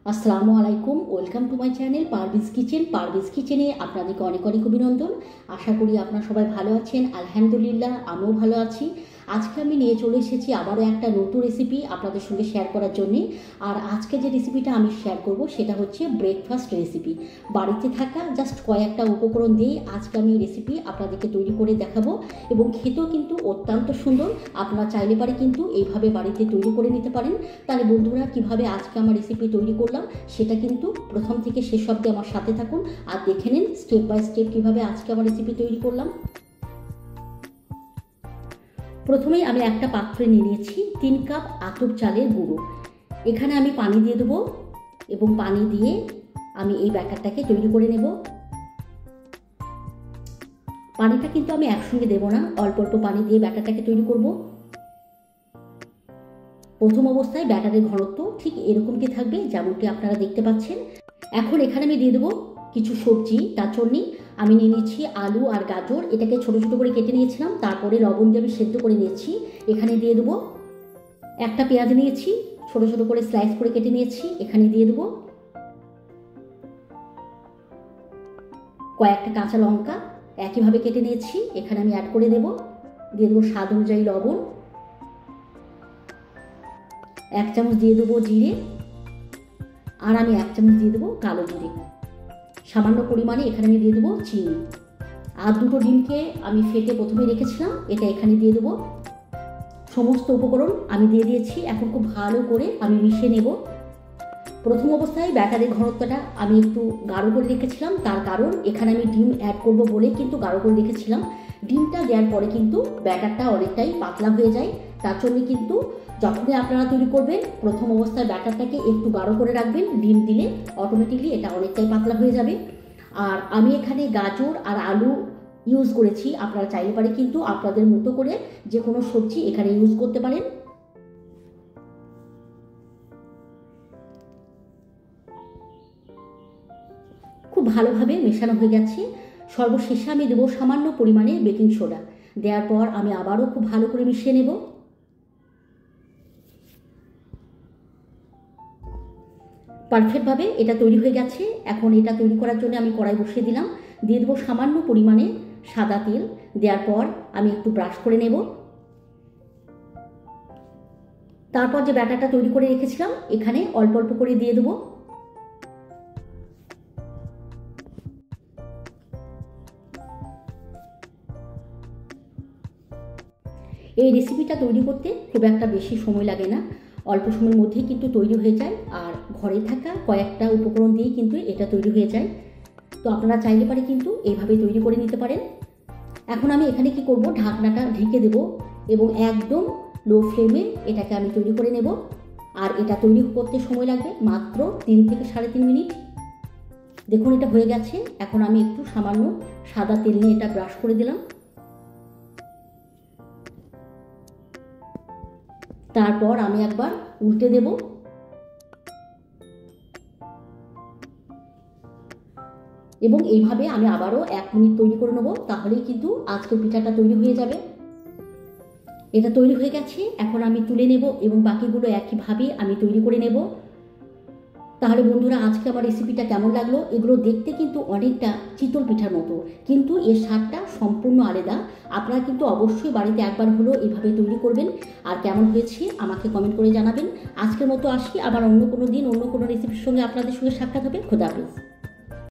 আসসালামু আলাইকুম, welcome to my channel Parvez kitchen. Parvez কিচেনে আপনাদেরকে অনেক অনেক অভিনন্দন। আশা করি আপনারা সবাই ভালো আছেন। আলহামদুলিল্লাহ, আমিও ভালো আছি। আজকে আমি নিয়ে চলে এসেছি আবারও একটা নতুন রেসিপি আপনাদের সঙ্গে শেয়ার করার জন্যে। আর আজকে যে রেসিপিটা আমি শেয়ার করব সেটা হচ্ছে ব্রেকফাস্ট রেসিপি। বাড়িতে থাকা জাস্ট কয়েকটা উপকরণ দিয়ে আজকে আমি রেসিপি আপনাদেরকে তৈরি করে দেখাবো, এবং খেতেও কিন্তু অত্যন্ত সুন্দর। আপনারা চাইলে পারে কিন্তু এইভাবে বাড়িতে তৈরি করে নিতে পারেন। তাহলে বন্ধুরা, কিভাবে আজকে আমার রেসিপি তৈরি করলাম সেটা কিন্তু প্রথম থেকে শেষ অবধি আমার সাথে থাকুন আর দেখে নিন স্টেপ বাই স্টেপ কীভাবে আজকে আমার রেসিপি তৈরি করলাম। প্রথমেই আমি একটা পাত্রে নিয়ে নিয়েছি 3 কাপ আতপ চালের গুঁড়ো। এখানে আমি পানি দিয়ে দেবো এবং পানি দিয়ে আমি এই ব্যাটারটাকে তৈরি করে নেব। পানিটা কিন্তু আমি একসঙ্গে দেবো না, অল্প অল্প পানি দিয়ে ব্যাটারটাকে তৈরি করব। প্রথম অবস্থায় ব্যাটারের ঘনত্ব ঠিক এরকমটি থাকবে যেমনটি আপনারা দেখতে পাচ্ছেন। এখন এখানে আমি দিয়ে দেবো কিছু সবজি। তার জন্যে আমি নিয়ে নিচ্ছি আলু আর গাজর, এটাকে ছোট ছোট করে কেটে নিয়েছিলাম, তারপরে লবণ দিয়ে আমি সেদ্ধ করে নিয়েছি। এখানে দিয়ে দেবো একটা পেঁয়াজ নিয়েছি, ছোট ছোট করে স্লাইস করে কেটে নিয়েছি, এখানে দিয়ে দেবো কয়েকটা কাঁচা লঙ্কা একইভাবে কেটে নিয়েছি, এখানে আমি অ্যাড করে দেবো। দিয়ে দেবো স্বাদ অনুযায়ী লবণ, 1 চামচ দিয়ে দেবো জিরে, আর আমি 1 চামচ দিয়ে দেবো কালো জিরে। সামান্য পরিমাণে এখানে আমি দিয়ে দেবো চিনি। আর 2টো ডিমকে আমি ফেটে প্রথমে রেখেছিলাম, এটা এখানে দিয়ে দেবো। সমস্ত উপকরণ আমি দিয়ে দিয়েছি। এখন খুব ভালো করে আমি মিশিয়ে নেব। প্রথম অবস্থায় ব্যাটারের ঘনত্বটা আমি একটু গাঢ় করে রেখেছিলাম, তার কারণ এখানে আমি ডিম অ্যাড করব বলে কিন্তু গাঢ় করে রেখেছিলাম। ডিমটা দেওয়ার পরে কিন্তু ব্যাটারটা অনেকটাই পাতলা হয়ে যায়। তার জন্য কিন্তু যখনই আপনারা তৈরি করবেন প্রথম অবস্থায় ব্যাটারটাকে একটু গাঢ় করে রাখবেন। ডিম দিলে অটোমেটিকলি এটা অনেকটাই পাতলা হয়ে যাবে। আর আমি এখানে গাজর আর আলু ইউজ করেছি, আপনারা চাইলে পারে কিন্তু আপনাদের মতো করে যে কোনো সবজি এখানে ইউজ করতে পারেন। খুব ভালোভাবে মেশানো হয়ে গেছে। সর্বশেষে আমি দেবো সামান্য পরিমাণে বেকিং সোডা। দেওয়ার পর আমি আবারও খুব ভালো করে মিশিয়ে নেব। পারফেক্টভাবে এটা তৈরি হয়ে গেছে। এখন এটা তৈরি করার জন্য আমি কড়াই বসিয়ে দিলাম। দিয়ে দেবো সামান্য পরিমাণে সাদা তেল। দেওয়ার পর আমি একটু ব্রাশ করে নেব। তারপর যে ব্যাটারটা তৈরি করে রেখেছিলাম এখানে অল্প অল্প করে দিয়ে দেবো। এই রেসিপিটা তৈরি করতে খুব একটা বেশি সময় লাগে না, অল্প সময়ের মধ্যেই কিন্তু তৈরি হয়ে যায়। আর ঘরে থাকা কয়েকটা উপকরণ দিয়েই কিন্তু এটা তৈরি হয়ে যায়। তো আপনারা চাইলে পারে কিন্তু এইভাবে তৈরি করে নিতে পারেন। এখন আমি এখানে কি করব, ঢাকনাটা ঢেকে দেব এবং একদম লো ফ্লেমে এটাকে আমি তৈরি করে নেব। আর এটা তৈরি করতে সময় লাগবে মাত্র 3 থেকে 3.5 মিনিট। দেখুন এটা হয়ে গেছে। এখন আমি একটু সামান্য সাদা তেল নিয়ে এটা ব্রাশ করে দিলাম। তারপর আমি একবার উল্টে দেব। এবং এইভাবে আমি আবারও 1 মিনিট তৈরি করে নেব, তাহলেই কিন্তু আজকের পিঠাটা তৈরি হয়ে যাবে। এটা তৈরি হয়ে গেছে। এখন আমি তুলে নেব এবং বাকিগুলো একইভাবে আমি তৈরি করে নেব। তাহলে বন্ধুরা, আজকে আমার রেসিপিটা কেমন লাগলো? এগুলো দেখতে কিন্তু অনেকটা চিতল পিঠার মতো, কিন্তু এর স্বাদটা সম্পূর্ণ আলাদা। আপনারা কিন্তু অবশ্যই বাড়িতে একবার হলেও এভাবে তৈরি করবেন। আর কেমন হয়েছে আমাকে কমেন্ট করে জানাবেন। আজকের মতো আসি, আবার অন্য কোনো দিন অন্য কোনো রেসিপির সঙ্গে আপনাদের সঙ্গে সাক্ষাৎ হবে। খোদা হাফেজ।